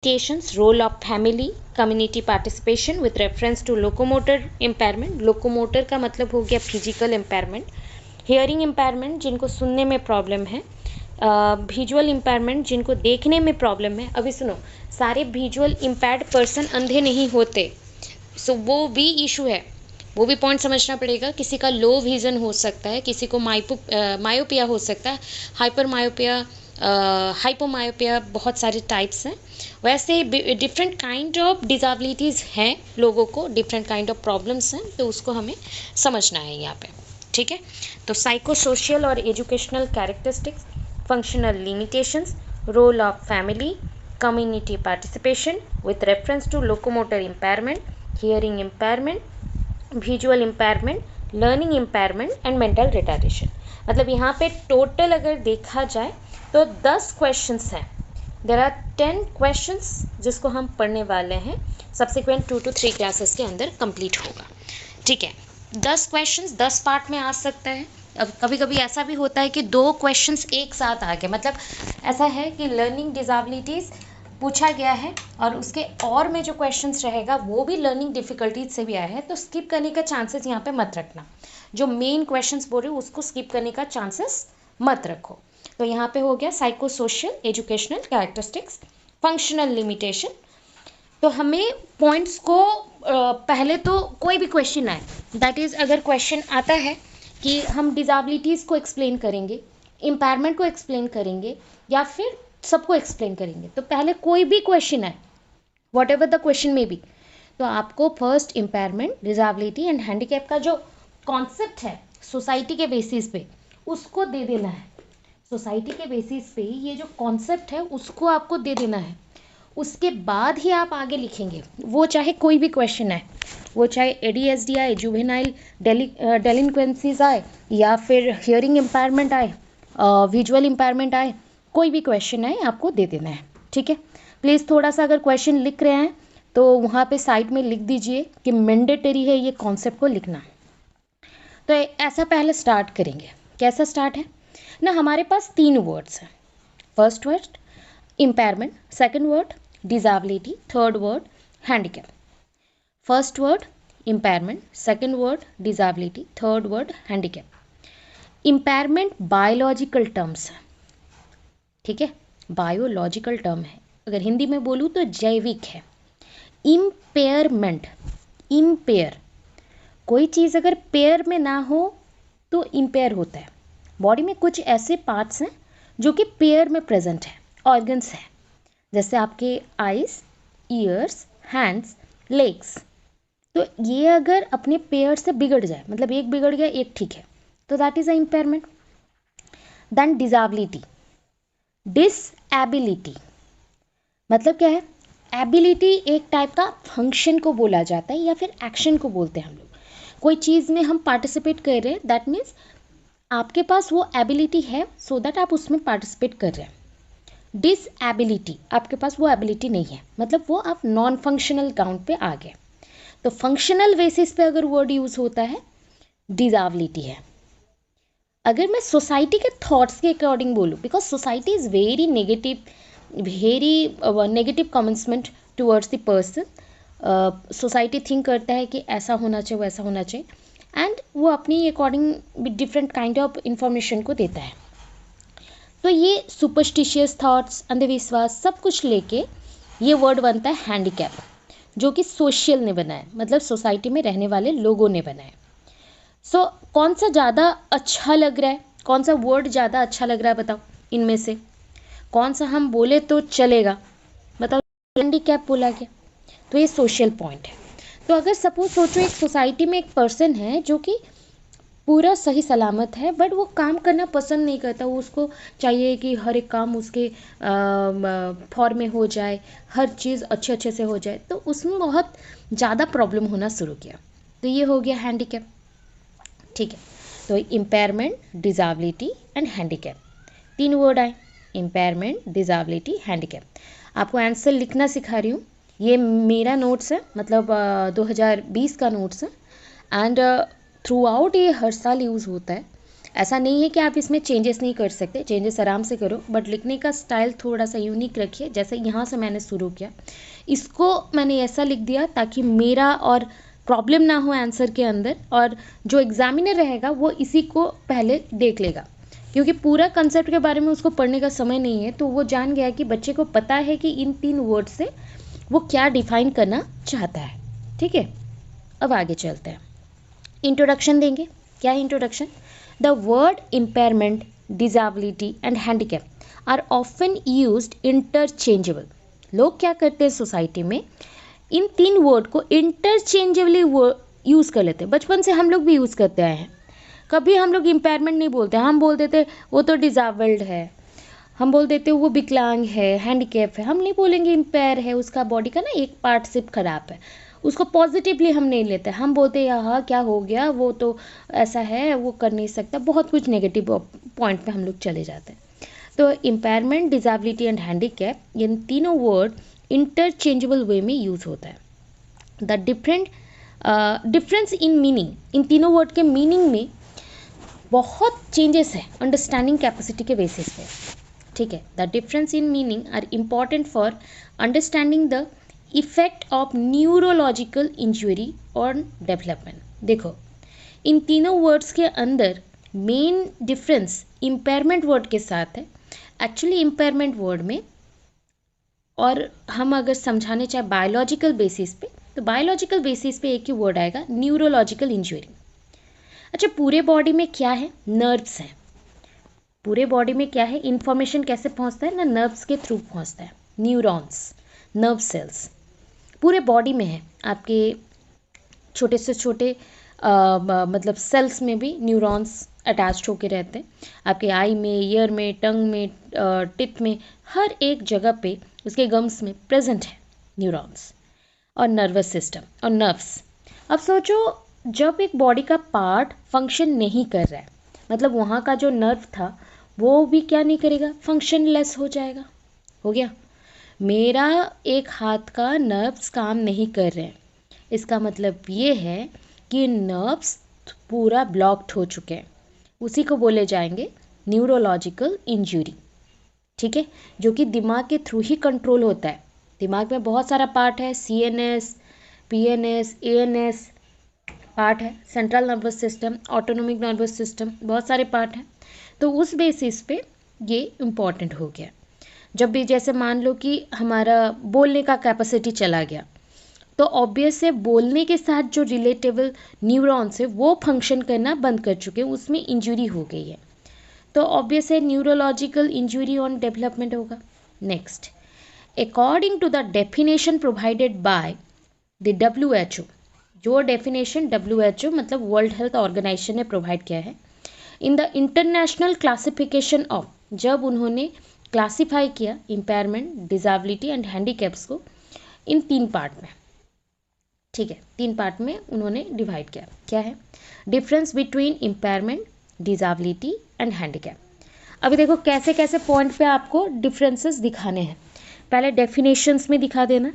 limitations, role of family, community participation with reference to locomotor impairment. locomotor का मतलब हो गया फिजिकल impairment, hearing impairment जिनको सुनने में प्रॉब्लम है, विजुअल इम्पेयरमेंट जिनको देखने में प्रॉब्लम है। अभी सुनो, सारे विजुअल इम्पेयर्ड पर्सन अंधे नहीं होते, सो वो भी इशू है, वो भी पॉइंट समझना पड़ेगा। किसी का लो विजन हो सकता है, किसी को मायोपिया हो सकता है, हाइपर मायोपिया, हाइपोमायोपिया, बहुत सारे टाइप्स हैं। वैसे डिफरेंट काइंड ऑफ डिज़ेबिलिटीज़ हैं, लोगों को डिफरेंट काइंड ऑफ प्रॉब्लम्स हैं, तो उसको हमें समझना है यहाँ पे, ठीक है। तो साइको सोशल और educational characteristics, functional limitations, role of family, community participation with reference to locomotor impairment, hearing impairment, visual impairment, learning impairment and mental retardation। मतलब यहाँ पे टोटल अगर देखा जाए तो 10 क्वेश्चंस हैं। देर आर 10 क्वेश्चंस जिसको हम पढ़ने वाले हैं, सब्सिक्वेंट 2 to 3 क्लासेस के अंदर कंप्लीट होगा, ठीक है। 10 क्वेश्चंस 10 पार्ट में आ सकता है। अब कभी कभी ऐसा भी होता है कि 2 क्वेश्चंस एक साथ आ गए, मतलब ऐसा है कि लर्निंग डिज़ेबिलिटीज़ पूछा गया है और उसके और में जो क्वेश्चंस रहेगा वो भी लर्निंग डिफ़िकल्टीज से भी आया है, तो स्किप करने का चांसेस यहाँ पे मत रखना। जो मेन क्वेश्चंस बोल रहे हो उसको स्किप करने का चांसेस मत रखो। तो यहाँ पे हो गया psycho social, educational characteristics, functional limitation. तो हमें पॉइंट्स को पहले तो कोई भी क्वेश्चन आए, दैट इज़ अगर क्वेश्चन आता है कि हम डिज़ेबिलिटीज़ को एक्सप्लेन करेंगे, इम्पेयरमेंट को एक्सप्लेन करेंगे या फिर सबको एक्सप्लेन करेंगे, तो पहले कोई भी क्वेश्चन है, वॉट एवर द क्वेश्चन में भी, तो आपको फर्स्ट इम्पेयरमेंट, डिज़ेबिलिटी एंड हैंडीकैप का जो कॉन्सेप्ट है सोसाइटी के बेसिस पे उसको दे देना है। सोसाइटी के बेसिस पे ये जो कॉन्सेप्ट है उसको आपको दे देना है, उसके बाद ही आप आगे लिखेंगे। वो चाहे कोई भी क्वेश्चन आए, वो चाहे एडीएसडी आए, जुवेनाइल डेलिंक्वेंसीज आए, या फिर हियरिंग इम्पेयरमेंट आए, विजुअल इम्पेयरमेंट आए, कोई भी क्वेश्चन आए आपको दे देना है, ठीक है। प्लीज़ थोड़ा सा अगर क्वेश्चन लिख रहे हैं तो वहाँ पे साइड में लिख दीजिए कि मैंडेटरी है ये कॉन्सेप्ट को लिखना। तो ऐसा पहले स्टार्ट करेंगे। कैसा स्टार्ट है ना, हमारे पास 3 वर्ड्स हैं। First word impairment, second word disability, third word handicap. First word impairment, second word disability, third word handicap. Impairment biological terms है, ठीक है, बायोलॉजिकल टर्म है, अगर हिंदी में बोलूँ तो जैविक है। इम्पेयरमेंट, इम्पेयर, कोई चीज़ अगर पेयर में ना हो तो इम्पेयर होता है। बॉडी में कुछ ऐसे पार्ट्स हैं जो कि पेयर में प्रेजेंट है, ऑर्गन्स हैं, जैसे आपके आइज, ईयर्स, हैंड्स, लेग्स। तो ये अगर अपने पेयर से बिगड़ जाए, मतलब एक बिगड़ गया एक ठीक है, तो that is a impairment. Then disability, disability मतलब क्या है, एबिलिटी एक टाइप का फंक्शन को बोला जाता है या फिर एक्शन को बोलते हैं हम लोग। कोई चीज़ में हम पार्टिसिपेट कर रहे हैं, दैट मीन्स आपके पास वो एबिलिटी है सो दैट आप उसमें पार्टिसिपेट कर रहे हैं। डिसएबिलिटी, आपके पास वो एबिलिटी नहीं है, मतलब वो आप नॉन फंक्शनल काउंट पे आ गए। तो फंक्शनल बेसिस पे अगर वर्ड यूज़ होता है डिज़ेबिलिटी है। अगर मैं सोसाइटी के थॉट्स के अकॉर्डिंग बोलूँ, because society is very negative commitment towards the person. Society think करता है कि ऐसा होना चाहिए, वैसा होना चाहिए, एंड वो अपनी according different kind of information को देता है। तो ये सुपरस्टिशियस थॉट्स, अंधविश्वास, सब कुछ लेके ये वर्ड बनता है हैंडीकैप, जो कि सोशल ने बनाया, मतलब सोसाइटी में रहने वाले लोगों ने बनाया। सो कौन सा ज़्यादा अच्छा लग रहा है, कौन सा वर्ड ज़्यादा अच्छा लग रहा है, बताओ इनमें से कौन सा हम बोले तो चलेगा, बताओ। हैंडीकैप बोला गया, तो ये सोशल पॉइंट है। तो अगर सपोज सोचो एक सोसाइटी में एक पर्सन है जो कि पूरा सही सलामत है, बट वो काम करना पसंद नहीं करता, वो उसको चाहिए कि हर एक काम उसके फॉर्म में हो जाए, हर चीज़ अच्छे अच्छे से हो जाए, तो उसमें बहुत ज़्यादा प्रॉब्लम होना शुरू किया, तो ये हो गया हैंडीकैप, ठीक है। तो इम्पेयरमेंट, डिज़ेबिलिटी एंड हैंडीकैप, 3 वर्ड आए, इम्पेयरमेंट, डिज़ेबिलिटी, हैंडीकैप। आपको आंसर लिखना सिखा रही हूँ, ये मेरा नोट्स है, मतलब 2020 का नोट्स है, एंड थ्रू आउट ये हर साल यूज़ होता है। ऐसा नहीं है कि आप इसमें चेंजेस नहीं कर सकते, चेंजेस आराम से करो, बट लिखने का स्टाइल थोड़ा सा यूनिक रखिए। जैसे यहाँ से मैंने शुरू किया, इसको मैंने ऐसा लिख दिया ताकि मेरा और प्रॉब्लम ना हो आंसर के अंदर, और जो एग्जामिनर रहेगा वो इसी को पहले देख लेगा, क्योंकि पूरा कंसेप्ट के बारे में उसको पढ़ने का समय नहीं है। तो वो जान गया कि बच्चे को पता है कि इन 3 वर्ड से वो क्या डिफाइन करना चाहता है। ठीक है, अब आगे चलते हैं। इंट्रोडक्शन देंगे। क्या है introduction? The word impairment, disability and handicap are often used interchangeable. लोग क्या करते हैं सोसाइटी में, इन 3 वर्ड को इंटरचेंजेबली यूज़ कर लेते हैं। बचपन से हम लोग भी यूज़ करते आए हैं। कभी हम लोग इम्पेयरमेंट नहीं बोलते, हम बोल देते वो तो डिसेबल्ड है, हम बोल देते वो विकलांग है, हैंडीकैप है। हम नहीं बोलेंगे इम्पेयर है, उसका बॉडी का ना एक पार्ट सिर्फ खराब है। उसको पॉजिटिवली हम नहीं लेते, हम बोलते यहाँ क्या हो गया, वो तो ऐसा है, वो कर नहीं सकता, बहुत कुछ नेगेटिव पॉइंट पे हम लोग चले जाते हैं। तो इम्पेयरमेंट, डिसेबिलिटी एंड हैंडीकैप, इन तीनों वर्ड इंटरचेंजेबल वे में यूज़ होता है। द डिफरेंस इन मीनिंग, इन तीनों वर्ड के मीनिंग में बहुत चेंजेस है अंडरस्टैंडिंग कैपेसिटी के बेसिस पे। ठीक है, the difference in meaning are important for understanding the effect of neurological injury और डेवलपमेंट। देखो, इन तीनों वर्ड्स के अंदर मेन डिफरेंस इम्पेयरमेंट वर्ड के साथ है। एक्चुअली इम्पेयरमेंट वर्ड में, और हम अगर समझाने चाहे बायोलॉजिकल बेसिस पे, तो बायोलॉजिकल बेसिस पे एक ही वर्ड आएगा, न्यूरोलॉजिकल इंजरी। अच्छा, पूरे बॉडी में क्या है? नर्व्स हैं। पूरे बॉडी में क्या है? इंफॉर्मेशन कैसे पहुंचता है ना, नर्व्स के थ्रू पहुंचता है। न्यूरॉन्स, नर्व सेल्स पूरे बॉडी में है। आपके छोटे से छोटे मतलब सेल्स में भी न्यूरॉन्स अटैच्ड होके रहते हैं। आपके आई में, ईयर में, टंग में, टिप में, हर एक जगह पे उसके गम्स में प्रेजेंट है न्यूरॉन्स। और नर्वस सिस्टम और नर्व्स। अब सोचो, जब एक बॉडी का पार्ट फंक्शन नहीं कर रहा है, मतलब वहाँ का जो नर्व था वो भी क्या नहीं करेगा, फंक्शनलेस हो जाएगा। हो गया, मेरा एक हाथ का नर्व्स काम नहीं कर रहे हैं, इसका मतलब ये है कि नर्व्स पूरा ब्लॉक्ड हो चुके हैं। उसी को बोले जाएंगे न्यूरोलॉजिकल इंजरी। ठीक है, जो कि दिमाग के थ्रू ही कंट्रोल होता है। दिमाग में बहुत सारा पार्ट है, CNS, PNS, ANS पार्ट है, central nervous system, autonomic nervous system, बहुत सारे पार्ट हैं। तो उस बेसिस पे ये इम्पॉर्टेंट हो गया। जब भी जैसे मान लो कि हमारा बोलने का कैपेसिटी चला गया, तो ऑब्वियस है बोलने के साथ जो रिलेटेबल न्यूरॉन्स है वो फंक्शन करना बंद कर चुके हैं, उसमें इंजरी हो गई है। तो ऑब्वियस है न्यूरोलॉजिकल इंजरी ऑन डेवलपमेंट होगा। Next, according to the definition provided by the WHO, जो डेफिनेशन WHO मतलब वर्ल्ड हेल्थ ऑर्गेनाइजेशन ने प्रोवाइड किया है, in the international classification of, जब उन्होंने क्लासिफाई किया इम्पेयरमेंट, डिसेबिलिटी एंड हैंडीकैप्स को इन 3 पार्ट में। ठीक है, 3 पार्ट में उन्होंने डिवाइड किया। क्या है difference between impairment, disability and handicap? अभी देखो कैसे कैसे पॉइंट पे आपको डिफरेंसेस दिखाने हैं। पहले डेफिनेशंस में दिखा देना,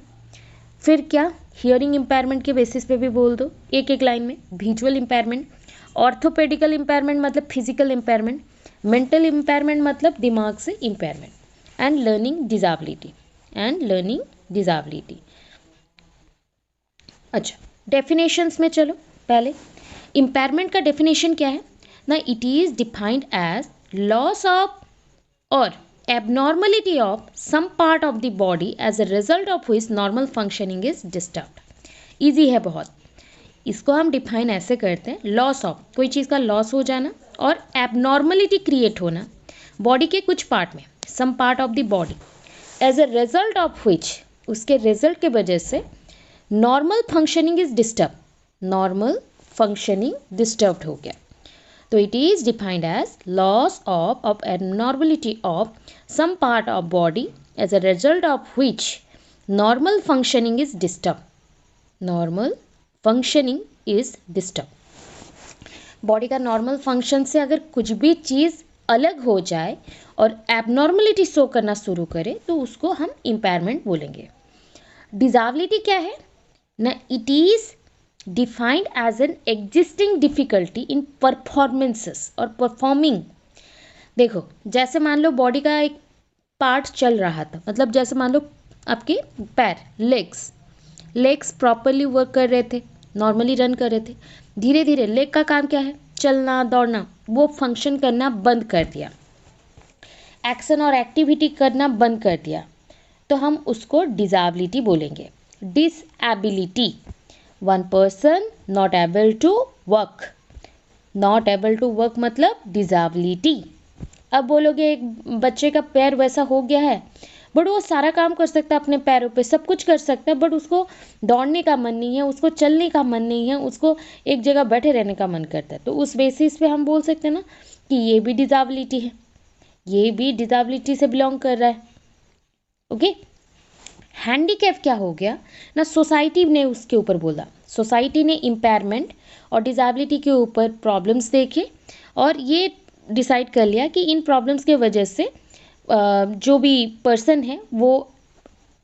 फिर क्या हियरिंग इम्पेयरमेंट के बेसिस पे भी बोल दो एक एक लाइन में। विजुअल इम्पेयरमेंट, ऑर्थोपेडिकल इम्पेयरमेंट मतलब फिजिकल इम्पेयरमेंट, मेंटल इम्पेयरमेंट मतलब दिमाग से इम्पेयरमेंट, एंड लर्निंग डिसेबिलिटी। अच्छा, डेफिनेशंस में चलो। पहले इम्पेयरमेंट का डेफिनेशन क्या है ना, it is defined as loss of or abnormality of some part of the body as a result of which normal functioning is disturbed. Easy है बहुत। इसको हम डिफाइन ऐसे करते हैं, लॉस ऑफ, कोई चीज़ का लॉस हो जाना, और एबनॉर्मलिटी क्रिएट होना बॉडी के कुछ पार्ट में, some part of the body, as a result of which, उसके रिजल्ट के वजह से normal functioning is disturb, normal functioning disturbed हो गया। तो it is defined as loss of abnormality of some part of body as a result of which normal functioning is disturbed. Normal functioning is disturbed. Body का normal function से अगर कुछ भी चीज़ अलग हो जाए और एबनॉर्मलिटी शो करना शुरू करे तो उसको हम इम्पेयरमेंट बोलेंगे। डिसेबिलिटी क्या है ना, it is defined as an existing difficulty in performances or performing. देखो जैसे मान लो बॉडी का एक पार्ट चल रहा था, मतलब जैसे मान लो आपके पैर, लेग्स प्रॉपरली वर्क कर रहे थे, नॉर्मली रन कर रहे थे, धीरे धीरे लेग का काम क्या है, चलना दौड़ना, वो फंक्शन करना बंद कर दिया, एक्शन और एक्टिविटी करना बंद कर दिया, तो हम उसको डिसेबिलिटी बोलेंगे। Disability, one person not able to work, not able to work मतलब डिसेबिलिटी। अब बोलोगे एक बच्चे का पैर वैसा हो गया है, बट वो सारा काम कर सकता है अपने पैरों पे, सब कुछ कर सकता है, बट उसको दौड़ने का मन नहीं है, उसको चलने का मन नहीं है, उसको एक जगह बैठे रहने का मन करता है, तो उस बेसिस पे हम बोल सकते हैं ना कि ये भी डिसेबिलिटी है, ये भी डिसेबिलिटी से बिलोंग कर रहा है। ओके, हैंडीकैप क्या हो गया ना, सोसाइटी ने उसके ऊपर बोला, सोसाइटी ने इम्पेयरमेंट और डिसेबिलिटी के ऊपर प्रॉब्लम्स देखे और ये डिसाइड कर लिया कि इन प्रॉब्लम्स के वजह से जो भी पर्सन है वो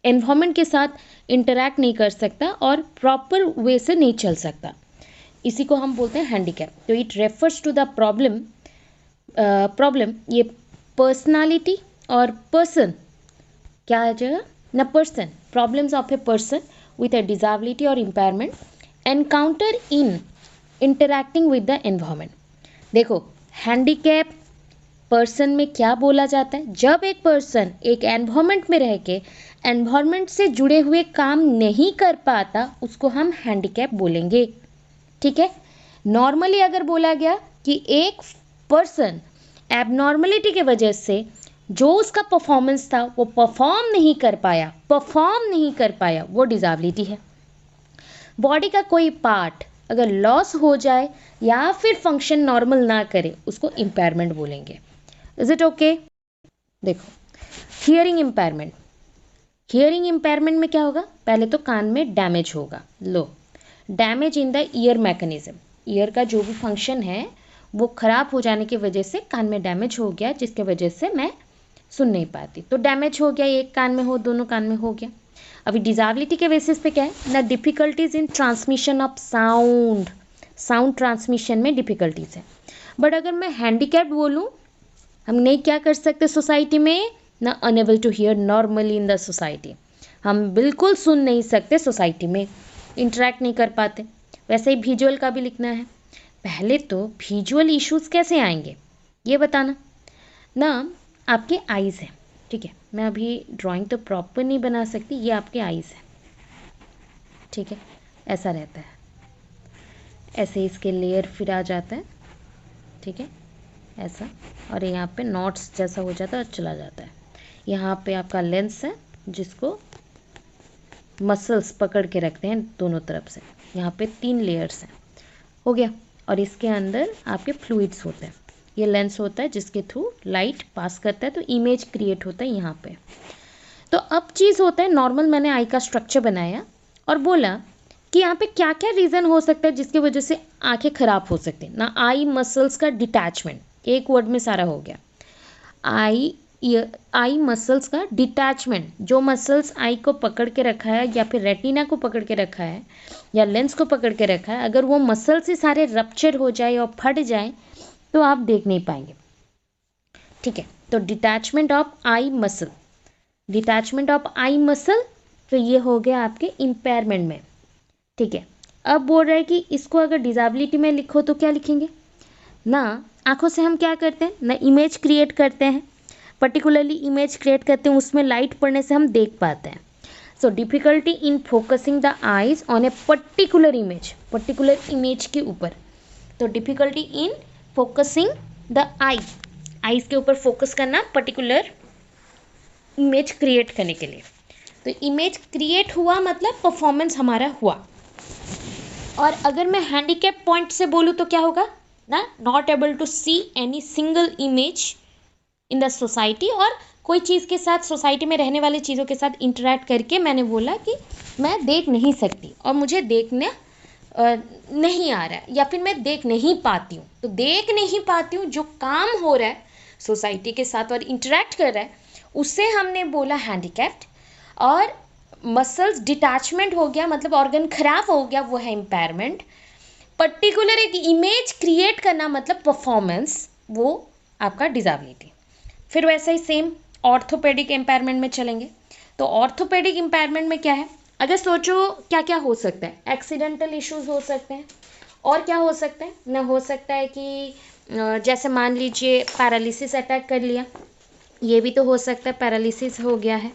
एनवायरनमेंट के साथ इंटरैक्ट नहीं कर सकता और प्रॉपर वे से नहीं चल सकता, इसी को हम बोलते हैं हैंडीकैप। तो it refers to the problem ये पर्सनालिटी और पर्सन क्या आ जाएगा ना, person, problems of a person with a disability और impairment encounter in interacting with the environment. देखो हैंडीकैप पर्सन में क्या बोला जाता है, जब एक पर्सन एक एनवायरनमेंट में रह के एनवायरनमेंट से जुड़े हुए काम नहीं कर पाता, उसको हम हैंडीकैप बोलेंगे। ठीक है, नॉर्मली अगर बोला गया कि एक पर्सन एबनॉर्मलिटी के वजह से जो उसका परफॉर्मेंस था वो परफॉर्म नहीं कर पाया, वो डिसेबिलिटी है। बॉडी का कोई पार्ट अगर लॉस हो जाए या फिर फंक्शन नॉर्मल ना करे, उसको इम्पेयरमेंट बोलेंगे। Is it okay? देखो हियरिंग इम्पेयरमेंट, हियरिंग इम्पेयरमेंट में क्या होगा, पहले तो कान में डैमेज होगा, low damage in the ear mechanism, ear का जो भी फंक्शन है वो खराब हो जाने की वजह से कान में डैमेज हो गया, जिसके वजह से मैं सुन नहीं पाती, तो डैमेज हो गया, एक कान में हो दोनों कान में हो गया। अभी डिसेबिलिटी के बेसिस पे क्या है ना, difficulties in transmission of sound, sound transmission में डिफिकल्टीज है। बट अगर मैं हैंडीकैप्ड बोलूँ, हम नहीं क्या कर सकते सोसाइटी में ना, unable to hear normally in the society, हम बिल्कुल सुन नहीं सकते सोसाइटी में, इंटरेक्ट नहीं कर पाते। वैसे ही विजुअल का भी लिखना है, पहले तो विजुअल इश्यूज कैसे आएंगे ये बताना ना, आपके आईज है, ठीक है, मैं अभी ड्राइंग तो प्रॉपर नहीं बना सकती, ये आपके आईज है, ठीक है, ऐसा रहता है, ऐसे इसके लेयर फिर आ जाता है, ठीक है, ऐसा, और यहाँ पे नॉट्स जैसा हो जाता है और चला जाता है। यहाँ पे आपका लेंस है जिसको मसल्स पकड़ के रखते हैं दोनों तरफ से, यहाँ पे 3 लेयर्स हैं, हो गया, और इसके अंदर आपके फ्लूइड्स होते हैं, ये लेंस होता है जिसके थ्रू लाइट पास करता है, तो इमेज क्रिएट होता है यहाँ पे। तो अब चीज़ होता है नॉर्मल, मैंने आई का स्ट्रक्चर बनाया और बोला कि यहाँ पे क्या क्या रीज़न हो सकता है जिसकी वजह से आंखें खराब हो सकती हैं ना, आई मसल्स का डिटैचमेंट, एक वर्ड में सारा हो गया, आई मसल्स का डिटैचमेंट, जो मसल्स आई को पकड़ के रखा है या फिर रेटिना को पकड़ के रखा है या लेंस को पकड़ के रखा है, अगर वो मसल्स ही सारे रप्चर हो जाए और फट जाए तो आप देख नहीं पाएंगे, ठीक है। तो detachment of I muscle, detachment of I muscle, तो ये हो गया आपके इम्पेयरमेंट में, ठीक है। अब बोल रहे हैं कि इसको अगर डिसेबिलिटी में लिखो तो क्या लिखेंगे ना, आंखों से हम क्या करते हैं ना, इमेज क्रिएट करते हैं, पर्टिकुलरली इमेज क्रिएट करते हैं, उसमें लाइट पड़ने से हम देख पाते हैं। So difficulty in focusing the eyes on a particular image के ऊपर, तो difficulty in focusing the eyes के ऊपर फोकस करना पर्टिकुलर इमेज क्रिएट करने के लिए, तो इमेज क्रिएट हुआ मतलब परफॉर्मेंस हमारा हुआ। और अगर मैं हैंडीकैप पॉइंट से बोलूँ तो क्या होगा ना, not able to see any single image in the society, और कोई चीज़ के साथ, सोसाइटी में रहने वाली चीज़ों के साथ इंटरेक्ट करके मैंने बोला कि मैं देख नहीं सकती और मुझे देखने नहीं आ रहा है या फिर मैं देख नहीं पाती हूँ, तो देख नहीं पाती हूँ जो काम हो रहा है सोसाइटी के साथ और इंटरेक्ट कर रहा है, उससे हमने बोला हैंडीकैप्ड। और मसल्स डिटैचमेंट हो गया मतलब ऑर्गन खराब हो गया, वो है इम्पेयरमेंट। पर्टिकुलर एक इमेज क्रिएट करना मतलब परफॉर्मेंस, वो आपका डिसेबिलिटी। फिर वैसा ही सेम ऑर्थोपेडिक इम्पेयरमेंट में चलेंगे। तो ऑर्थोपेडिक इम्पेयरमेंट में क्या है, अगर सोचो क्या क्या हो सकता है, एक्सीडेंटल इश्यूज हो सकते हैं, और क्या हो सकता है ना, हो सकता है कि जैसे मान लीजिए पैरालिसिस अटैक कर लिया, ये भी तो हो सकता है, पैरालिसिस हो गया है,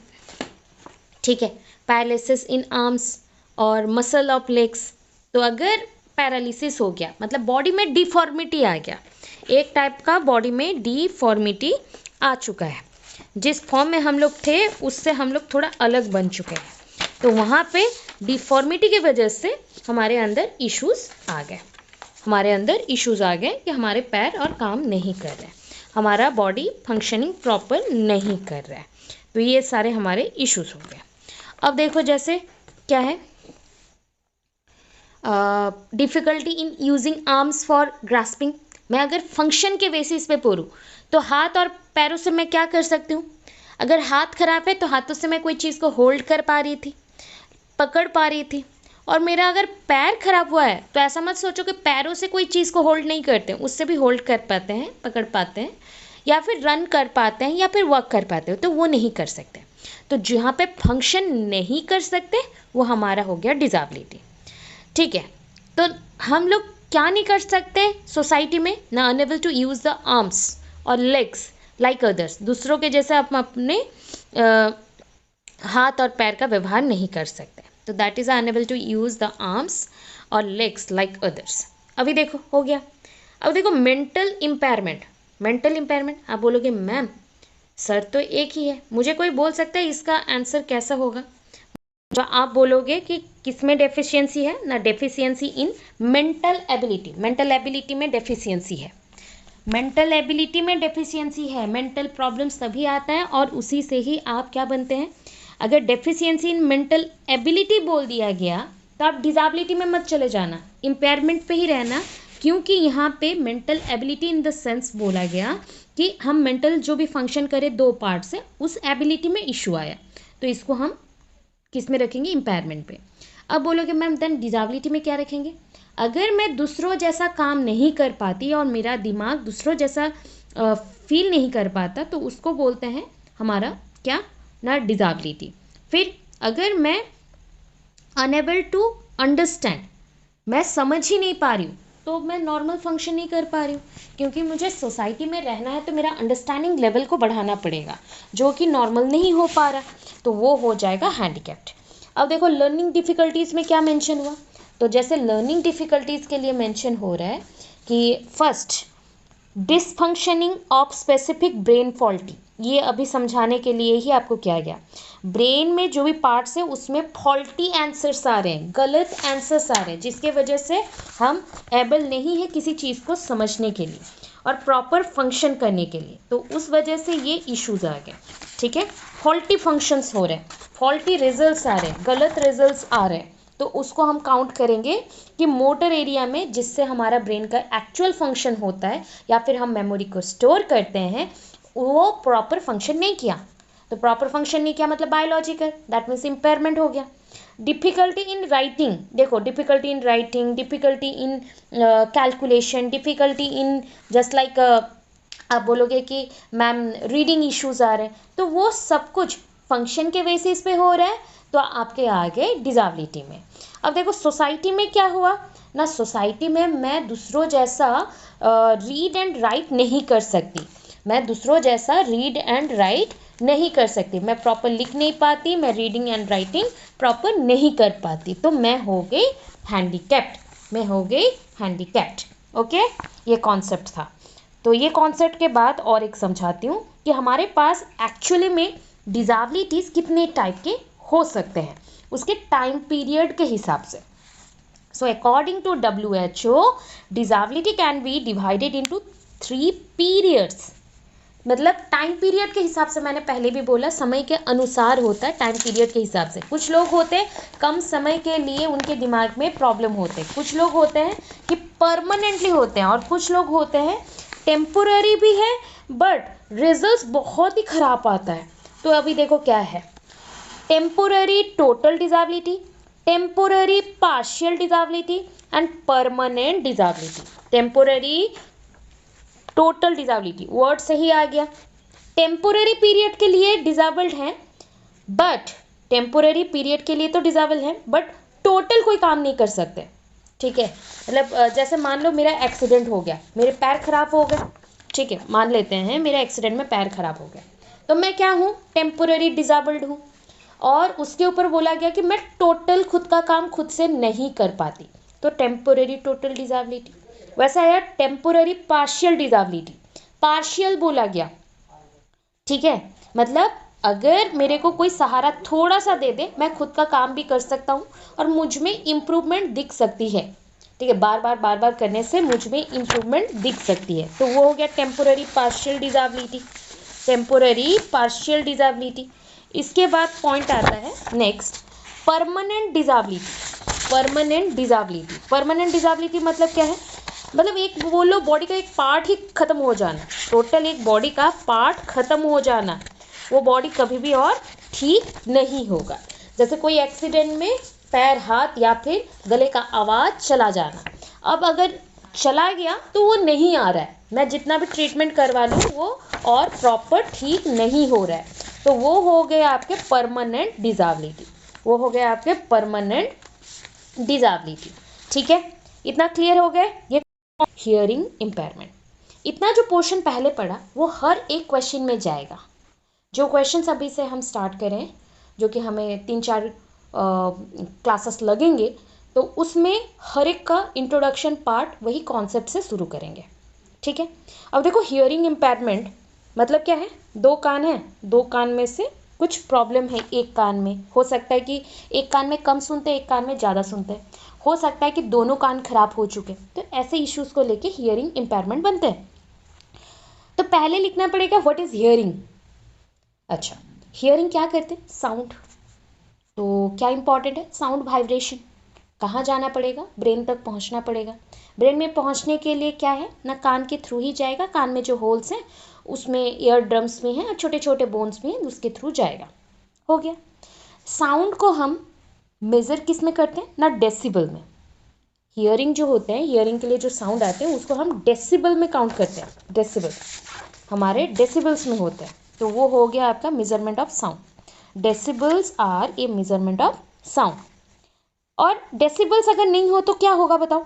ठीक है, पैरालिसिस इन आर्म्स और मसल ऑफ लेग्स। तो अगर पैरालिसिस हो गया मतलब बॉडी में डिफॉर्मिटी आ गया, एक टाइप का बॉडी में डिफॉर्मिटी आ चुका है, जिस फॉर्म में हम लोग थे उससे हम लोग थोड़ा अलग बन चुके हैं, तो वहाँ पे डिफॉर्मिटी की वजह से हमारे अंदर इश्यूज आ गए, हमारे अंदर इश्यूज आ गए कि हमारे पैर और काम नहीं कर रहे, हमारा बॉडी फंक्शनिंग प्रॉपर नहीं कर रहा है, तो ये सारे हमारे इश्यूज हो गए। अब देखो जैसे क्या है, difficulty in using arms for grasping. मैं अगर फंक्शन के बेसिस पे पढ़ूँ तो हाथ और पैरों से मैं क्या कर सकती हूँ, अगर हाथ खराब है तो हाथों से मैं कोई चीज़ को होल्ड कर पा रही थी, पकड़ पा रही थी, और मेरा अगर पैर खराब हुआ है तो ऐसा मत सोचो कि पैरों से कोई चीज़ को होल्ड नहीं करते, उससे भी होल्ड कर पाते हैं, पकड़ पाते हैं, या फिर रन कर पाते हैं, या फिर वर्क कर पाते हो, तो वो नहीं कर सकते। तो जहाँ पे फंक्शन नहीं कर सकते वो हमारा हो गया डिसेबिलिटी, ठीक है। तो हम लोग क्या नहीं कर सकते सोसाइटी में ना, unable to use the arms और लेग्स लाइक अदर्स, दूसरों के जैसे हम अपने हाथ और पैर का व्यवहार नहीं कर सकते, तो that is unable to use the arms और लेग्स लाइक अदर्स। अभी देखो हो गया। अब देखो मेंटल इम्पेयरमेंट, मेंटल इम्पेयरमेंट आप बोलोगे मैम सर तो एक ही है, मुझे कोई बोल सकता है इसका आंसर कैसा होगा, जो आप बोलोगे कि किसमें डेफिशिएंसी है ना, deficiency in mental ability, mental ability में डेफिशिएंसी है, मेंटल एबिलिटी में डेफिशिएंसी है, मेंटल प्रॉब्लम्स तभी आता है और उसी से ही आप क्या बनते हैं। अगर डेफिशिएंसी इन मेंटल एबिलिटी बोल दिया गया तो आप डिसेबिलिटी में मत चले जाना, इम्पेयरमेंट पे ही रहना, क्योंकि यहाँ पे mental ability in the sense बोला गया कि हम मेंटल जो भी फंक्शन करें दो पार्ट से, उस एबिलिटी में इशू आया, तो इसको हम किस में रखेंगे, इम्पेयरमेंट पे। अब बोलोगे मैम देन डिसेबिलिटी में क्या रखेंगे, अगर मैं दूसरों जैसा काम नहीं कर पाती और मेरा दिमाग दूसरों जैसा फील नहीं कर पाता, तो उसको बोलते हैं हमारा क्या ना, डिसेबिलिटी। फिर अगर मैं अनेबल टू अंडरस्टैंड, मैं समझ ही नहीं पा रही हूँ, तो मैं नॉर्मल फंक्शन नहीं कर पा रही हूँ, क्योंकि मुझे सोसाइटी में रहना है तो मेरा अंडरस्टैंडिंग लेवल को बढ़ाना पड़ेगा, जो कि नॉर्मल नहीं हो पा रहा, तो वो हो जाएगा हैंडीकैप्ड। अब देखो लर्निंग डिफ़िकल्टीज़ में क्या मेंशन हुआ, तो जैसे लर्निंग डिफ़िकल्टीज़ के लिए मेंशन हो रहा है कि first dysfunctioning of specific brain faulty, ये अभी समझाने के लिए ही आपको किया गया, ब्रेन में जो भी पार्ट्स है उसमें फॉल्टी आंसर्स आ रहे हैं, गलत आंसर्स आ रहे हैं, जिसके वजह से हम एबल नहीं है किसी चीज़ को समझने के लिए और प्रॉपर फंक्शन करने के लिए, तो उस वजह से ये इश्यूज आ गए, ठीक है। फॉल्टी फंक्शंस हो रहे हैं, फॉल्टी रिजल्ट्स आ रहे हैं, गलत रिजल्ट्स आ रहे हैं, तो उसको हम काउंट करेंगे कि मोटर एरिया में जिससे हमारा ब्रेन का एक्चुअल फंक्शन होता है या फिर हम मेमोरी को स्टोर करते हैं, वो प्रॉपर फंक्शन नहीं किया, तो प्रॉपर फंक्शन नहीं किया मतलब बायोलॉजिकल, दैट मीन्स इम्पेयरमेंट हो गया। डिफ़िकल्टी इन राइटिंग, देखो difficulty in writing, difficulty in calculation, difficulty in just like आप बोलोगे कि मैम रीडिंग इश्यूज आ रहे हैं, तो वो सब कुछ फंक्शन के बेसिस पे हो रहा है, तो आपके आ गए डिसेबिलिटी में। अब देखो सोसाइटी में क्या हुआ ना, सोसाइटी में मैं दूसरों जैसा रीड एंड राइट नहीं कर सकती, मैं दूसरों जैसा रीड एंड राइट नहीं कर सकती, मैं प्रॉपर लिख नहीं पाती, मैं रीडिंग एंड राइटिंग प्रॉपर नहीं कर पाती, तो मैं हो गई हैंडीकैप्ड, मैं हो गई हैंडीकैप्ड। ओके, ये कॉन्सेप्ट था। तो ये कॉन्सेप्ट के बाद और एक समझाती हूँ कि हमारे पास एक्चुअली में डिसेबिलिटीज़ कितने टाइप के हो सकते हैं, उसके टाइम पीरियड के हिसाब से। So according to WHO, disability can be divided into 3 periods, मतलब टाइम पीरियड के हिसाब से, मैंने पहले भी बोला समय के अनुसार होता है, टाइम पीरियड के हिसाब से। कुछ लोग होते हैं कम समय के लिए उनके दिमाग में प्रॉब्लम होते हैं, कुछ लोग होते हैं कि परमानेंटली होते हैं, और कुछ लोग होते हैं टेम्पोररी भी है बट रिजल्ट्स बहुत ही ख़राब आता है। तो अभी देखो क्या है, temporary total disability, temporary partial disability and permanent disability. Temporary total disability word सही आ गया। टेम्पोररी पीरियड के लिए डिसेबल्ड हैं, बट टेम्पोररी पीरियड के लिए तो डिसेबल हैं बट टोटल कोई काम नहीं कर सकते। ठीक है, मतलब जैसे मान लो मेरा एक्सीडेंट हो गया, मेरे पैर खराब हो गए। ठीक है, मान लेते हैं मेरा एक्सीडेंट में पैर खराब हो गया, तो मैं क्या हूँ, टेम्पोररी डिसेबल्ड हूँ। और उसके ऊपर बोला गया कि मैं टोटल खुद का काम खुद से नहीं कर पाती, तो टेम्पोररी टोटल डिसेबिलिटी। वैसा है टेम्पोररी पार्शियल डिसेबिलिटी, पार्शियल बोला गया। ठीक है, मतलब अगर मेरे को कोई सहारा थोड़ा सा दे दे, मैं खुद का काम भी कर सकता हूँ और मुझ में इम्प्रूवमेंट दिख सकती है। ठीक है, बार बार करने से मुझ में इम्प्रूवमेंट दिख सकती है, तो वो हो गया temporary partial disability. Temporary partial disability. इसके बाद पॉइंट आता है next, permanent disability. Permanent disability, permanent disability मतलब क्या है, मतलब एक बोलो बॉडी का एक पार्ट ही खत्म हो जाना, टोटल एक बॉडी का पार्ट खत्म हो जाना, वो बॉडी कभी भी और ठीक नहीं होगा। जैसे कोई एक्सीडेंट में पैर, हाथ या फिर गले का आवाज चला जाना, अब अगर चला गया तो वो नहीं आ रहा है, मैं जितना भी ट्रीटमेंट करवा लूँ वो और प्रॉपर ठीक नहीं हो रहा है, तो वो हो गए आपके परमानेंट डिसेबिलिटी। वो हो गए आपके परमानेंट डिसेबिलिटी। ठीक है, इतना क्लियर हो गया। ये हियरिंग इम्पेयरमेंट, इतना जो पोर्शन पहले पढ़ा वो हर एक क्वेश्चन में जाएगा। जो क्वेश्चन अभी से हम स्टार्ट करें, जो कि हमें 3-4 क्लासेस लगेंगे, तो उसमें हर एक का इंट्रोडक्शन पार्ट वही कॉन्सेप्ट से शुरू करेंगे। ठीक है, अब देखो हियरिंग इम्पेयरमेंट मतलब क्या है, 2 कान है, 2 कान में से कुछ प्रॉब्लम है एक कान में, हो सकता है कि एक कान में कम सुनते हैं, एक कान में ज़्यादा सुनते हैं, हो सकता है कि दोनों कान खराब हो चुके, तो ऐसे इश्यूज को लेके हियरिंग इम्पेयरमेंट बनते हैं। तो पहले लिखना पड़ेगा व्हाट इज हियरिंग। अच्छा, हियरिंग क्या करते हैं, साउंड। तो क्या इंपॉर्टेंट है, साउंड वाइब्रेशन। कहाँ जाना पड़ेगा, ब्रेन तक पहुँचना पड़ेगा। ब्रेन में पहुँचने के लिए क्या है ना, कान के थ्रू ही जाएगा, कान में जो होल्स हैं उसमें ईयर ड्रम्स भी हैं और छोटे छोटे बोन्स भी हैं, उसके थ्रू जाएगा। हो गया। साउंड को हम मेज़र किस में करते हैं ना, डेसिबल में। हियरिंग जो होते हैं, हियरिंग के लिए जो साउंड आते हैं उसको हम डेसिबल में काउंट करते हैं, डेसिबल हमारे डेसिबल्स में होते हैं, तो वो हो गया आपका measurement of sound. Decibels are a measurement of sound. और डेसिबल्स अगर नहीं हो तो क्या होगा बताओ,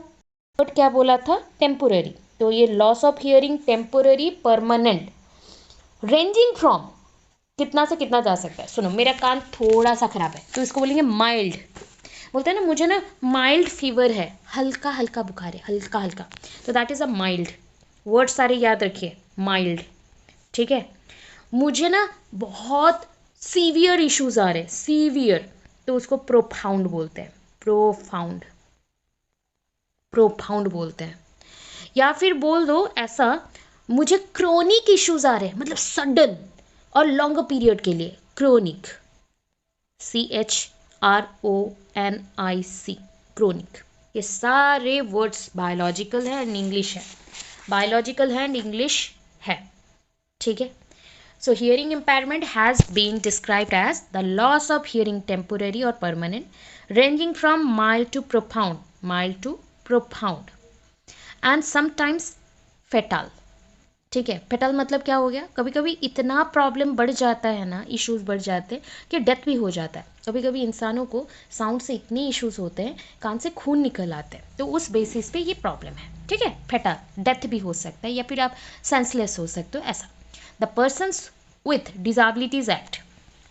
बट क्या बोला था, टेम्पोररी, तो ये loss of hearing temporary permanent. Ranging from, कितना से कितना जा सकता है, सुनो मेरा कान थोड़ा सा खराब है तो इसको बोलेंगे माइल्ड। बोलते हैं ना मुझे ना माइल्ड फीवर है, हल्का हल्का बुखार है, हल्का हल्का, तो that is a mild. Word सारे याद रखिए, माइल्ड। ठीक है, मुझे ना बहुत सीवियर इश्यूज आ रहे हैं, सीवियर, तो उसको प्रोफाउंड बोलते हैं, प्रोफाउंड, प्रोफाउंड बोलते हैं। या फिर बोल दो ऐसा, मुझे क्रोनिक इश्यूज आ रहे हैं, मतलब सडन और लॉन्गर पीरियड के लिए, क्रोनिक, CHRONIC, क्रोनिक। ये सारे वर्ड्स बायोलॉजिकल है एंड इंग्लिश है, बायोलॉजिकल है एंड इंग्लिश है। ठीक है, so hearing impairment has been described as the loss of hearing, temporary or permanent, ranging from mild to profound and sometimes fatal. ठीक है, फेटल मतलब क्या हो गया, कभी कभी इतना प्रॉब्लम बढ़ जाता है ना, इश्यूज बढ़ जाते हैं कि डेथ भी हो जाता है। कभी कभी इंसानों को साउंड से इतने इश्यूज होते हैं, कान से खून निकल आते हैं, तो उस बेसिस पे ये प्रॉब्लम है। ठीक है, फेटल, डेथ भी हो सकता है या फिर आप सेंसलेस हो सकते हो, ऐसा। The persons with disabilities act,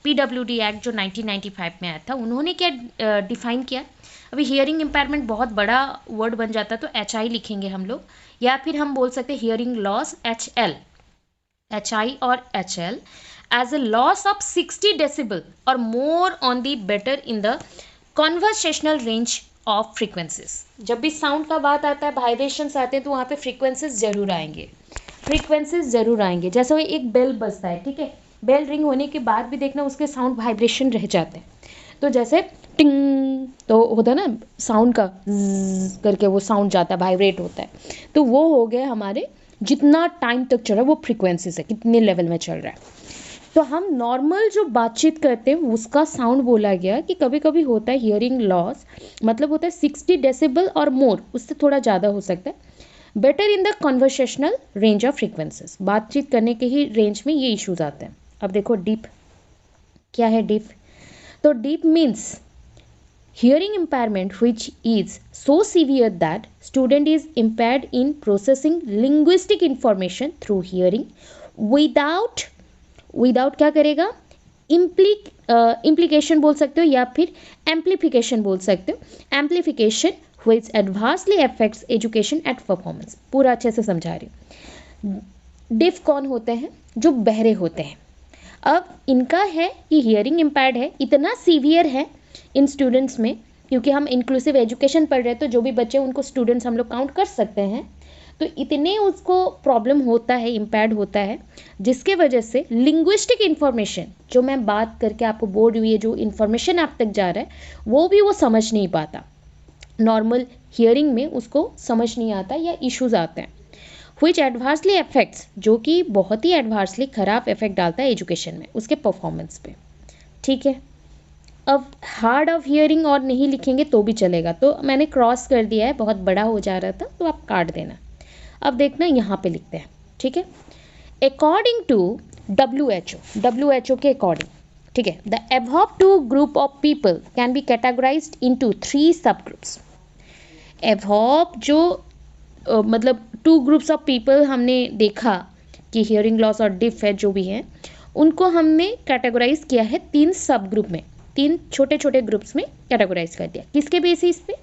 PWD act जो 1995 में आया था, उन्होंने क्या डिफाइन किया। अभी हियरिंग इम्पेयरमेंट बहुत बड़ा वर्ड बन जाता है तो HI लिखेंगे हम लोग, या फिर हम बोल सकते हैं हियरिंग लॉस, HL, HI और HL as a loss of 60 decibel और more on the better in the conversational range of frequencies. जब भी साउंड का बात आता है, वाइब्रेशंस आते हैं, तो वहाँ पे फ्रीक्वेंसीज जरूर आएंगे, फ्रीक्वेंसीज जरूर आएंगे। जैसे वो एक बेल बजता है, ठीक है, बेल रिंग होने के बाद भी देखना उसके साउंड वाइब्रेशन रह जाते हैं, तो जैसे टिंग तो होता है ना साउंड का, करके वो साउंड जाता है, वाइब्रेट होता है, तो वो हो गया हमारे जितना टाइम तक चल रहा है वो फ्रीक्वेंसी से कितने लेवल में चल रहा है। तो हम नॉर्मल जो बातचीत करते हैं उसका साउंड बोला गया कि कभी कभी होता है हियरिंग लॉस, मतलब होता है 60 डेसिबल और मोर, उससे थोड़ा ज़्यादा हो सकता है। Better in the conversational range of frequencies, बातचीत करने के ही रेंज में ये इश्यूज आते हैं। अब देखो डीप, क्या है डीप? तो deep means hearing impairment which is so severe that student is impaired in processing linguistic information through hearing without क्या करेगा, implication बोल सकते हो या फिर amplification बोल सकते हो, amplification which adversely affects education and performance। पूरा अच्छे से समझा रही हूँ। डिफ कौन होते हैं? जो बहरे होते हैं। अब इनका है कि हियरिंग इम्पेयर्ड है, इतना सीवियर है इन स्टूडेंट्स में, क्योंकि हम इंक्लूसिव एजुकेशन पढ़ रहे हैं तो जो भी बच्चे उनको स्टूडेंट्स हम लोग काउंट कर सकते हैं, तो इतने उसको प्रॉब्लम होता है, इम्पेयर्ड होता है, जिसके वजह से लिंग्विस्टिक इन्फॉर्मेशन जो मैं बात करके आपको बोल रही हूँ, ये जो इन्फॉर्मेशन आप तक जा रहा है वो भी वो समझ नहीं पाता, नॉर्मल हियरिंग में उसको समझ नहीं आता या इश्यूज आते हैं। which adversely affects, जो कि बहुत ही एडवर्सली खराब इफेक्ट डालता है एजुकेशन में, उसके परफॉर्मेंस पे। ठीक है, अब हार्ड ऑफ हियरिंग और नहीं लिखेंगे तो भी चलेगा, तो मैंने क्रॉस कर दिया है, बहुत बड़ा हो जा रहा था तो आप काट देना। अब देखना यहाँ पे लिखते हैं, ठीक है। अकॉर्डिंग टू WHO के अकॉर्डिंग, ठीक है, the above two group of people can be categorized into 3 subgroups। above जो मतलब 2 ग्रुप्स ऑफ पीपल हमने देखा कि हियरिंग लॉस और डिफ है जो भी है, उनको हमने कैटेगराइज किया है 3 सब ग्रुप में, 3 छोटे छोटे ग्रुप्स में कैटेगराइज कर दिया। किसके बेसिस पे?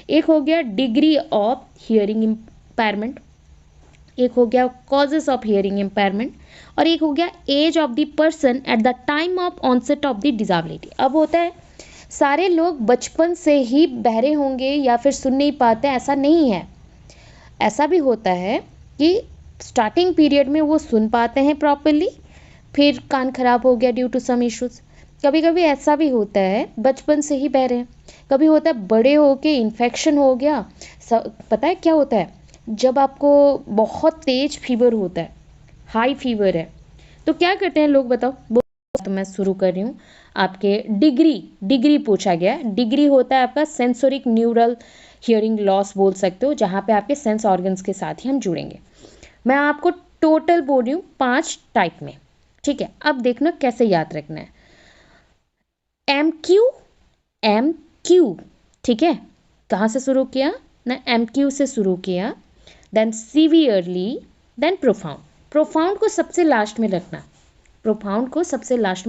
एक हो गया डिग्री ऑफ हियरिंग इम्पायरमेंट, एक हो गया कॉजेस ऑफ हियरिंग इम्पायरमेंट, और एक हो गया age of the person at the time of onset of the disability. अब होता है सारे लोग बचपन से ही बहरे होंगे या फिर सुन नहीं पाते, ऐसा नहीं है। ऐसा भी होता है कि स्टार्टिंग पीरियड में वो सुन पाते हैं प्रॉपरली, फिर कान खराब हो गया ड्यू टू सम इश्यूज। कभी कभी ऐसा भी होता है बचपन से ही बहरे हैं, कभी होता है बड़े होके इन्फेक्शन हो गया। पता है क्या होता है? जब आपको बहुत तेज फीवर होता है, हाई फीवर है, तो क्या करते हैं लोग, बताओ? तो मैं शुरू कर रही हूँ। आपके डिग्री पूछा गया। डिग्री होता है आपका सेंसोरिक न्यूरल हियरिंग लॉस बोल सकते हो, जहाँ पे आपके सेंस ऑर्गन्स के साथ ही हम जुड़ेंगे। मैं आपको टोटल बोल रही हूँ 5 टाइप में, ठीक है। अब देखना कैसे याद रखना है। MQ, ठीक है, कहाँ से शुरू किया ना? MQ से शुरू किया, देन सीवियरली, देन प्रोफाउंड को सबसे लास्ट में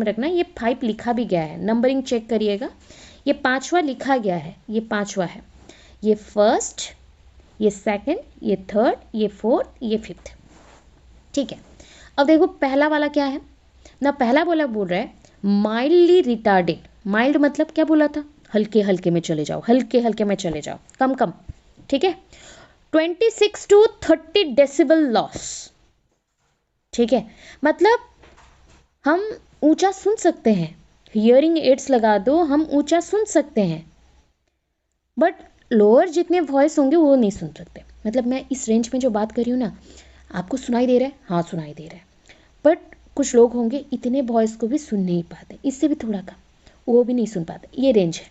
रखना, ये 5 लिखा भी गया है, नंबरिंग चेक करिएगा, ये 5वां लिखा गया है, ये 5वां है, ये फर्स्ट, ये सेकंड, ये थर्ड, ये फोर्थ, ये फिफ्थ, ठीक है। अब देखो पहला वाला क्या है ना, पहला बोल रहा है माइल्डली रिटार्डेड। माइल्ड मतलब क्या बोला था? हल्के हल्के में चले जाओ, कम, ठीक है। 26 to 30 डेसिबल लॉस, ठीक है, मतलब हम ऊंचा सुन सकते हैं, हियरिंग एड्स लगा दो, हम ऊंचा सुन सकते हैं, बट लोअर जितने वॉइस होंगे वो नहीं सुन सकते। मतलब मैं इस रेंज में जो बात कर रही हूँ ना, आपको सुनाई दे रहा है? हाँ सुनाई दे रहा है, बट कुछ लोग होंगे इतने वॉइस को भी सुन नहीं पाते, इससे भी थोड़ा कम, वो भी नहीं सुन पाते, ये रेंज है।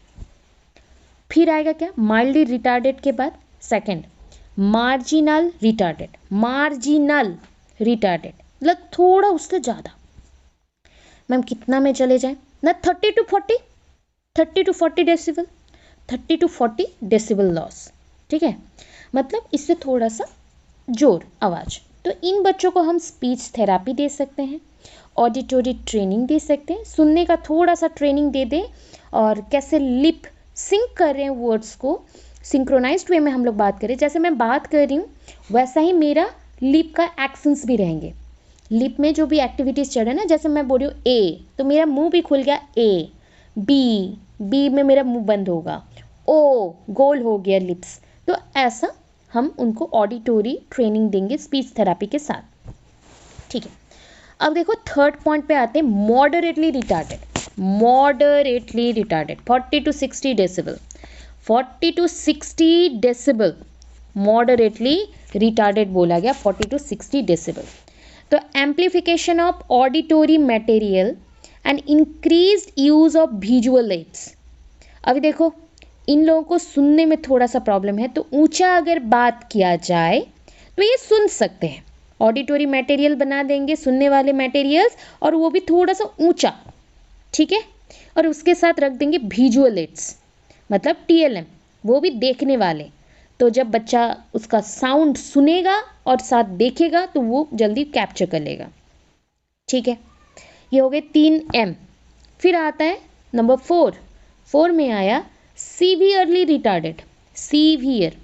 फिर आएगा क्या? माइल्डली रिटार्डेड के बाद सेकंड मार्जिनल रिटार्डेड, मतलब थोड़ा उससे ज़्यादा। मैम कितना में चले जाए ना? 30 to 40 decibel, 30 to 40 decibel loss, ठीक है, मतलब इससे थोड़ा सा जोर आवाज़। तो इन बच्चों को हम स्पीच थेरापी दे सकते हैं, ऑडिटोरी ट्रेनिंग दे सकते हैं, सुनने का थोड़ा सा ट्रेनिंग दे दें, और कैसे लिप सिंक कर रहे हैं वर्ड्स को, सिंक्रोनाइज्ड वे में हम लोग बात करें, जैसे मैं बात कर रही हूँ वैसा ही मेरा लिप का एक्शंस भी रहेंगे। लिप में जो भी एक्टिविटीज़ चल रहे हैं ना, जैसे मैं बोल रही हूँ ए तो मेरा मुंह भी खुल गया, ए, बी में मेरा मुंह बंद होगा, ओ गोल हो गया लिप्स। तो ऐसा हम उनको ऑडिटोरी ट्रेनिंग देंगे स्पीच थेरापी के साथ, ठीक है। अब देखो थर्ड पॉइंट पे आते हैं, moderately retarded 40 to 60 decibel, 40 to 60 decibel moderately retarded बोला गया, 40 to 60 डेसिबल। तो amplification of auditory material and increased use of visual aids. अभी देखो इन लोगों को सुनने में थोड़ा सा प्रॉब्लम है, तो ऊंचा अगर बात किया जाए तो ये सुन सकते हैं। ऑडिटरी मटेरियल बना देंगे, सुनने वाले मटेरियल्स, और वो भी थोड़ा सा ऊंचा, ठीक है। और उसके साथ रख देंगे विजुअल एड्स, मतलब टीएलएम, वो भी देखने वाले। तो जब बच्चा उसका साउंड सुनेगा और साथ देखेगा तो वो जल्दी कैप्चर कर लेगा, ठीक है। ये हो गए 3M। फिर आता है नंबर 4 में आया सीवियरली रिटार्डेड। सीवियर,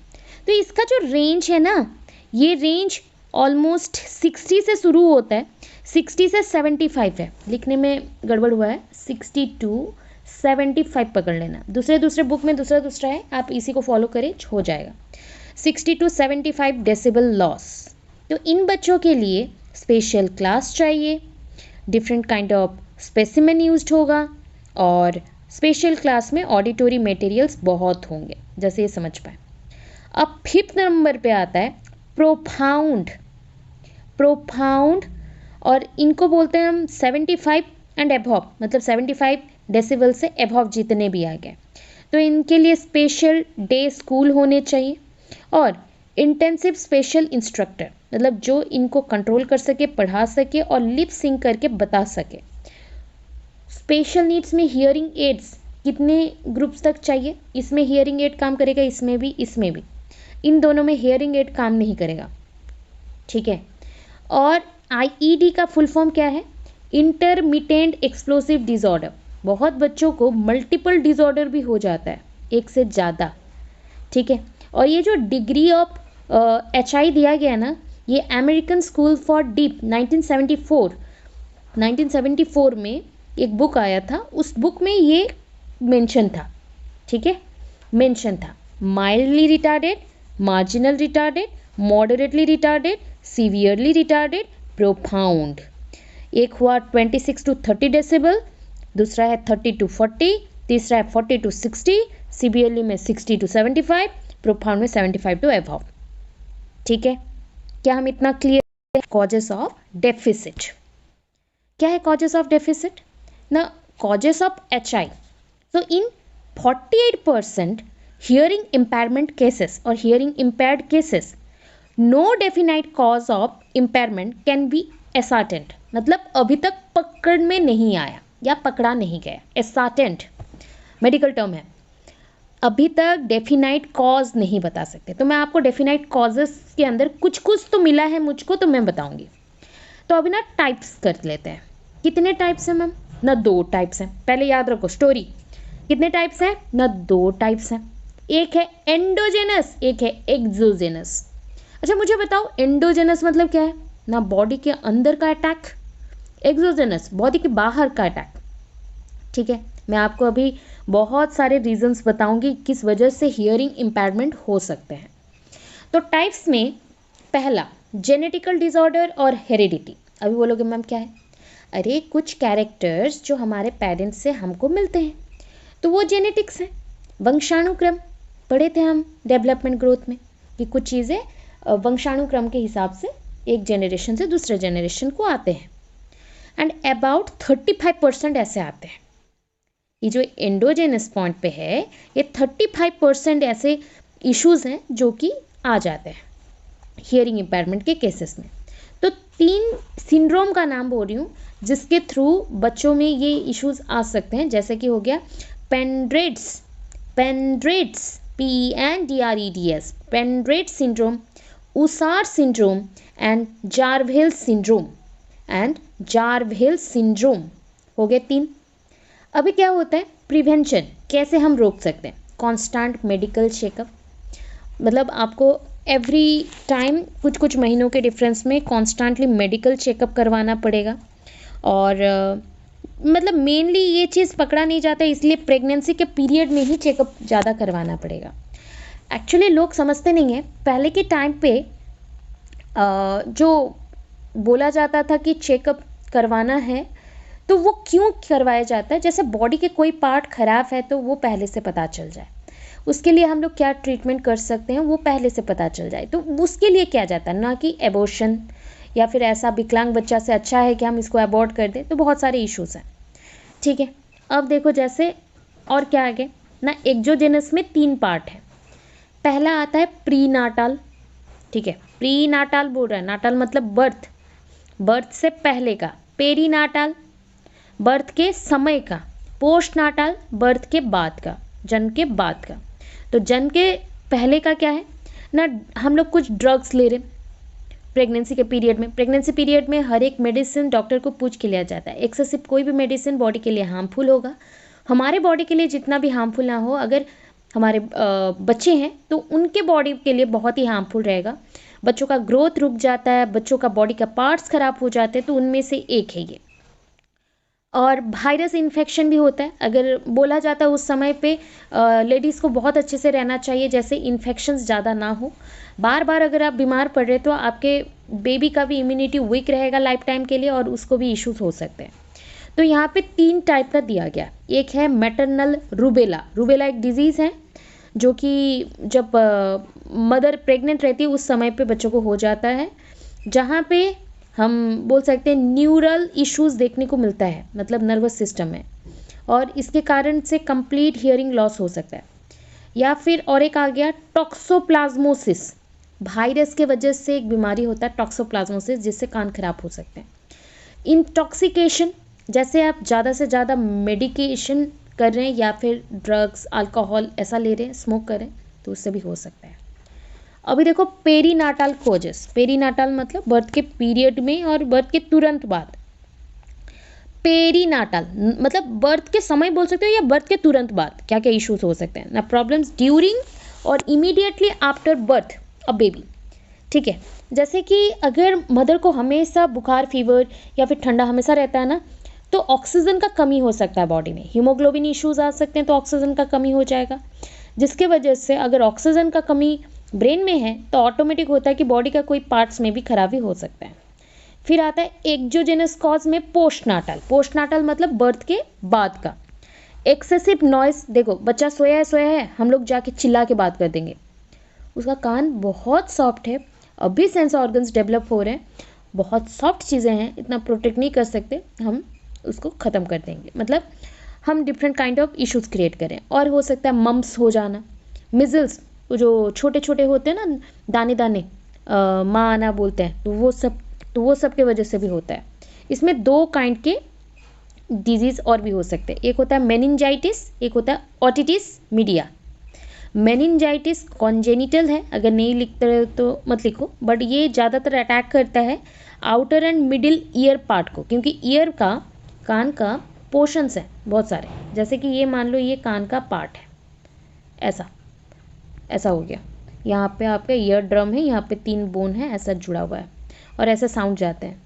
तो इसका जो रेंज है ना, ये रेंज ऑलमोस्ट 60 से शुरू होता है, 60 से 75 है। लिखने में गड़बड़ हुआ है, 60 to 75 पकड़ लेना। दूसरे बुक में दूसरा है, आप इसी को फॉलो करें, हो जाएगा। 60 to 75 डेसिबल लॉस। तो इन बच्चों के लिए स्पेशल क्लास चाहिए, different kind of specimen used होगा, और स्पेशल क्लास में ऑडिटरी मटेरियल्स बहुत होंगे, जैसे ये समझ पाए। अब 5th नंबर पे आता है प्रोफाउंड। और इनको बोलते हैं हम 75 एंड एबव, मतलब 75 डेसिबल से एबव जितने भी आ गए, तो इनके लिए स्पेशल डे स्कूल होने चाहिए, और इंटेंसिव स्पेशल इंस्ट्रक्टर, मतलब जो इनको कंट्रोल कर सके, पढ़ा सके और लिप सिंक करके बता सके। स्पेशल नीड्स में हियरिंग एड्स कितने ग्रुप्स तक चाहिए? इसमें हियरिंग एड काम करेगा, इसमें भी। इन दोनों में हियरिंग एड काम नहीं करेगा, ठीक है। और आईईडी का फुल फॉर्म क्या है? Intermittent explosive disorder. बहुत बच्चों को मल्टीपल डिसऑर्डर भी हो जाता है, एक से ज़्यादा, ठीक है। और ये जो डिग्री ऑफ HI दिया गया ना, ये अमेरिकन स्कूल फॉर डीप 1974 में एक बुक आया था, उस बुक में ये मेंशन था, ठीक है, मेंशन था। Mildly retarded, marginal retarded, moderately retarded, severely retarded, profound. एक हुआ 26 to 30 डेसिबल, दूसरा है 30 to 40, तीसरा है 40 to 60, सीवियरली में 60 to 75, प्रोफाउंड में 75 to अबव, ठीक है। क्या हम इतना क्लियर? Causes of deficit. क्या है कॉजेस ऑफ डेफिसिट? ना, causes of HI। So in 48% hearing impairment cases or hearing impaired cases, no definite cause of impairment can be ascertained। मतलब अभी तक पकड़ में नहीं आया या पकड़ा नहीं गया। ascertained मेडिकल टर्म है, अभी तक डेफिनाइट कॉज नहीं बता सकते। तो मैं आपको डेफिनाइट कॉजेस के अंदर कुछ तो मिला है मुझको, तो मैं बताऊंगी। तो अभी ना टाइप्स कर लेते हैं। कितने टाइप्स हैं मैम? ना 2 टाइप्स हैं। पहले याद रखो स्टोरी, कितने टाइप्स हैं ना? 2 टाइप्स हैं। एक है एंडोजेनस, एक है एक्सोजेनस। अच्छा मुझे बताओ, एंडोजेनस मतलब क्या है? ना बॉडी के अंदर का अटैक, एक्सोजेनस बॉडी के बाहर का अटैक, ठीक है। मैं आपको अभी बहुत सारे रीजंस बताऊंगी किस वजह से हियरिंग इम्पेयरमेंट हो सकते हैं। तो टाइप्स में पहला जेनेटिकल डिसऑर्डर और हेरिडिटी। अभी बोलोगे मैम क्या है? अरे कुछ कैरेक्टर्स जो हमारे पेरेंट्स से हमको मिलते हैं, तो वो जेनेटिक्स है, वंशानुक्रम। पढ़े थे हम डेवलपमेंट ग्रोथ में कि कुछ चीज़ें वंशानुक्रम के हिसाब से एक जनरेशन से दूसरे जनरेशन को आते हैं, एंड अबाउट 35% ऐसे आते हैं। ये जो एंडोजेनस पॉइंट पे है, ये 35% ऐसे इश्यूज हैं जो कि आ जाते हैं हियरिंग इम्पेयरमेंट के केसेस में। तो 3 सिंड्रोम का नाम बोल रही हूँ जिसके थ्रू बच्चों में ये इश्यूज आ सकते हैं, जैसे कि हो गया Pendred's, PENDREDS, Pendred syndrome, Usher syndrome and Jervell syndrome. हो गए 3। अभी क्या होता है प्रिवेंशन, कैसे हम रोक सकते हैं? कांस्टेंट मेडिकल चेकअप, मतलब आपको एवरी टाइम कुछ महीनों के डिफरेंस में कॉन्स्टेंटली मेडिकल चेकअप करवाना पड़ेगा। और मतलब मेनली ये चीज़ पकड़ा नहीं जाता, इसलिए प्रेगनेंसी के पीरियड में ही चेकअप ज़्यादा करवाना पड़ेगा। एक्चुअली लोग समझते नहीं हैं, पहले के टाइम पे जो बोला जाता था कि चेकअप करवाना है, तो वो क्यों करवाया जाता है? जैसे बॉडी के कोई पार्ट खराब है तो वो पहले से पता चल जाए, उसके लिए हम लोग क्या ट्रीटमेंट कर सकते हैं वो पहले से पता चल जाए, तो उसके लिए किया जाता है, ना कि एबॉर्शन या फिर ऐसा विकलांग बच्चा से अच्छा है कि हम इसको अबॉर्ट कर दें, तो बहुत सारे इश्यूज़ हैं। ठीक है, अब देखो जैसे और क्या आगे ना, एक्सोजेनस में 3 पार्ट है। पहला आता है प्री नाटाल। ठीक है, प्री नाटाल बोल रहा है, नाटाल मतलब बर्थ, बर्थ से पहले का, पेरी नाटाल बर्थ के समय का, पोस्ट नाटाल बर्थ के बाद का, जन्म के बाद का। तो जन्म के पहले का क्या है ना, हम लोग कुछ ड्रग्स ले रहे हैं प्रेगनेंसी के पीरियड में। प्रेगनेंसी पीरियड में हर एक मेडिसिन डॉक्टर को पूछ के लिया जाता है। एक्सेसिव कोई भी मेडिसिन बॉडी के लिए हार्मफुल होगा, हमारे बॉडी के लिए जितना भी हार्मफुल ना हो, अगर हमारे बच्चे हैं तो उनके बॉडी के लिए बहुत ही हार्मफुल रहेगा। बच्चों का ग्रोथ रुक जाता है, बच्चों का बॉडी का पार्ट्स खराब हो जाते हैं, तो उनमें से एक है ये। और वायरस इन्फेक्शन भी होता है। अगर बोला जाता है उस समय पे लेडीज़ को बहुत अच्छे से रहना चाहिए, जैसे इन्फेक्शंस ज़्यादा ना हो। बार बार अगर आप बीमार पड़ रहे तो आपके बेबी का भी इम्यूनिटी वीक रहेगा लाइफ टाइम के लिए, और उसको भी इश्यूज हो सकते हैं। तो यहाँ पे 3 टाइप का दिया गया। एक है मैटरनल रूबेला। रूबेला एक डिजीज़ है जो कि जब मदर प्रेग्नेंट रहती है उस समय पे बच्चों को हो जाता है, जहाँ पे हम बोल सकते हैं न्यूरल इश्यूज देखने को मिलता है, मतलब नर्वस सिस्टम में, और इसके कारण से कंप्लीट हियरिंग लॉस हो सकता है। या फिर और एक आ गया टॉक्सोप्लाज्मोसिस। वायरस के वजह से एक बीमारी होता है टॉक्सोप्लाज्मोसिस, जिससे कान खराब हो सकते हैं। इंटॉक्सिकेशन, जैसे आप ज़्यादा से ज़्यादा मेडिकेशन कर रहे हैं या फिर ड्रग्स अल्कोहल ऐसा ले रहे हैं, स्मोक कर रहे हैं, तो उससे भी हो सकता है। अभी देखो पेरीनाटाल कोजेस। पेरीनाटाल मतलब बर्थ के पीरियड में और बर्थ के तुरंत बाद। पेरीनाटाल मतलब बर्थ के समय बोल सकते हो या बर्थ के तुरंत बाद क्या क्या इश्यूज हो सकते हैं ना, प्रॉब्लम्स ड्यूरिंग और immediately after birth a baby. ठीक है, जैसे कि अगर मदर को हमेशा बुखार फीवर या फिर ठंडा हमेशा रहता है ना, तो ऑक्सीजन का कमी हो सकता है बॉडी में, हीमोग्लोबिन इश्यूज आ सकते हैं, तो ऑक्सीजन का कमी हो जाएगा, जिसके वजह से अगर ऑक्सीजन का कमी ब्रेन में है तो ऑटोमेटिक होता है कि बॉडी का कोई पार्ट्स में भी खराबी हो सकता है। फिर आता है एक्सोजेनस कॉज में पोस्टनाटल। पोस्टनाटल मतलब बर्थ के बाद का। एक्सेसिव नॉइस, देखो बच्चा सोया है, हम लोग जाके चिल्ला के बात कर देंगे, उसका कान बहुत सॉफ्ट है, अभी सेंस ऑर्गन्स डेवलप हो रहे हैं, बहुत सॉफ्ट चीज़ें हैं, इतना प्रोटेक्ट नहीं कर सकते, हम उसको ख़त्म कर देंगे, मतलब हम different kind of issues create करें। और हो सकता है मम्स हो जाना, मिजल्स, वो जो छोटे छोटे होते हैं ना दाने दाने, माँ आना बोलते हैं, तो वो सब के वजह से भी होता है। इसमें 2 काइंड के डिजीज़ और भी हो सकते हैं, एक होता है मेनिंजाइटिस, एक होता है ऑटिटिस मीडिया। मेनिंजाइटिस कॉन्जेनिटल है, अगर नहीं लिखते रहे तो मत लिखो, बट ये ज़्यादातर अटैक करता है outer and middle ear part को, क्योंकि ईयर का, कान का पोर्शंस है बहुत सारे, जैसे कि ये मान लो ये कान का पार्ट है, ऐसा ऐसा हो गया, यहाँ पे आपका ईयर ड्रम है, यहाँ पे 3 बोन है, ऐसा जुड़ा हुआ है और ऐसा साउंड जाते हैं।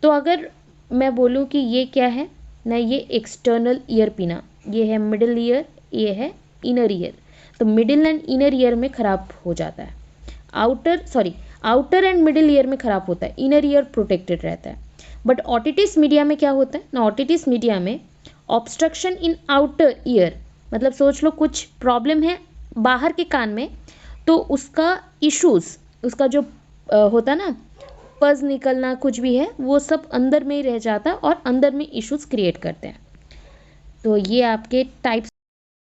तो अगर मैं बोलूँ कि ये क्या है ना, ये एक्सटर्नल ईयर पिना, ये है मिडिल ईयर, ये है इनर ईयर, तो मिडिल एंड इनर ईयर में ख़राब हो जाता है। आउटर एंड मिडिल ईयर में ख़राब होता है, इनर ईयर प्रोटेक्टेड रहता है। बट ऑटिटिस मीडिया में क्या होता है ना, ऑटिटिस मीडिया में ऑब्स्ट्रक्शन इन आउटर ईयर, मतलब सोच लो कुछ प्रॉब्लम है बाहर के कान में, तो उसका इश्यूज, उसका जो होता ना पज निकलना कुछ भी है, वो सब अंदर में ही रह जाता है और अंदर में इश्यूज क्रिएट करते हैं। तो ये आपके टाइप्स